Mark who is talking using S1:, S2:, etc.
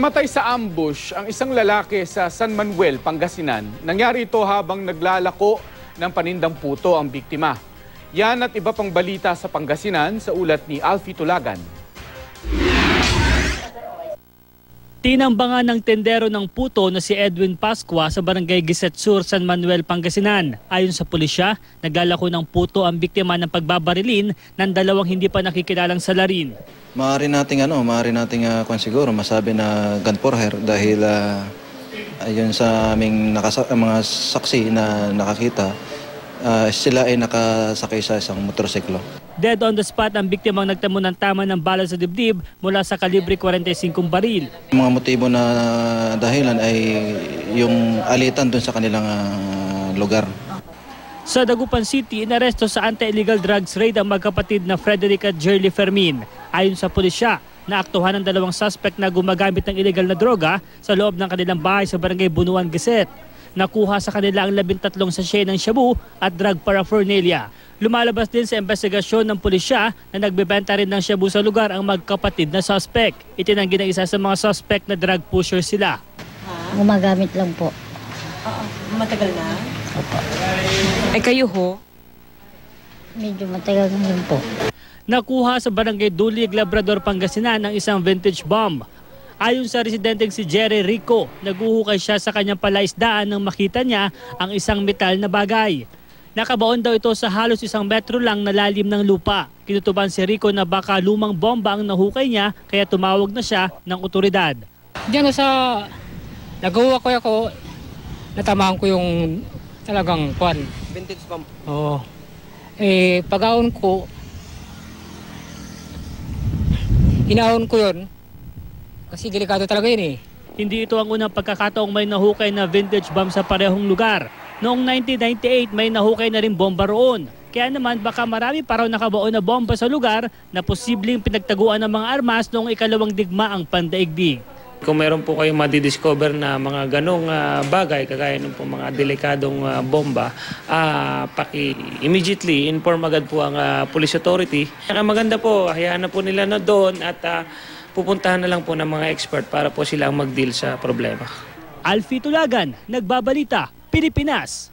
S1: Namatay sa ambush ang isang lalaki sa San Manuel, Pangasinan. Nangyari ito habang naglalako ng panindang puto ang biktima. Yan at iba pang balita sa Pangasinan sa ulat ni Alfie Tulagan.
S2: Tinambangan ng tendero ng puto na si Edwin Pascua sa Barangay Giset Sur, San Manuel, Pangasinan. Ayon sa pulisya, naglalako ng puto ang biktima ng pagbabarilin ng dalawang hindi pa nakikilalang salarin.
S3: Maaari nating kung siguro masabi na gun for hire dahil ayon sa aming mga saksi na nakakita, sila ay nakasakay sa isang motorsiklo.
S2: Dead on the spot ang biktimang nagtamo ng tama ng bala sa dibdib mula sa kalibre 45 baril.
S3: Mga motibo na dahilan ay yung alitan dun sa kanilang lugar.
S2: Sa Dagupan City, inaresto sa anti-illegal drugs raid ang magkapatid na Frederick at Jerly Fermin. Ayon sa pulisya, naaktuhan ng dalawang suspect na gumagamit ng illegal na droga sa loob ng kanilang bahay sa Barangay Bunuan, Giset. Nakuha sa kanila ang 13 sachet ng shabu at drug paraphernalia. Lumalabas din sa investigasyon ng pulisya na nagbebenta rin ng shabu sa lugar ang magkapatid na suspect. Itinanggi ng isa sa mga suspect na drug pusher sila.
S4: Gumagamit lang po.
S5: Matagal na?
S4: Opo.
S5: Ay kayo ho?
S4: Medyo matagal na rin po.
S2: Nakuha sa Barangay Dulig, Labrador, Pangasinan ang isang vintage bomb. Ayon sa residenteng si Jerry Rico, naguhukay siya sa kanyang palaisdaan nang makita niya ang isang metal na bagay. Nakabaon daw ito sa halos 1 metro lang na lalim ng lupa. Kinutuban si Rico na baka lumang bomba ang nahukay niya kaya tumawag na siya ng otoridad.
S6: Diyan sa nagawa ko ako, natamaan ko yung talagang kwan.
S5: Vintage bomb?
S6: Oo. Pag-aon ko, inaon ko yun. Kasi delikado talaga yun eh.
S2: Hindi ito ang unang pagkakataong may nahukay na vintage bomb sa parehong lugar. Noong 1998 may nahukay na rin bomba roon. Kaya naman baka marami pa raw nakabaon na bomba sa lugar na posibleng pinagtaguan ng mga armas noong ikalawang digmaang pandaigdig.
S7: Kung meron po kayong madidiscover na mga ganong bagay, kagaya ng po mga delikadong bomba, immediately inform agad po ang police authority. Maganda po, hayaan na po nila na doon at pupuntahan na lang po ng mga expert para po sila ang mag-deal sa problema.
S2: Alfie Tulagan, Nagbabalita, Pilipinas.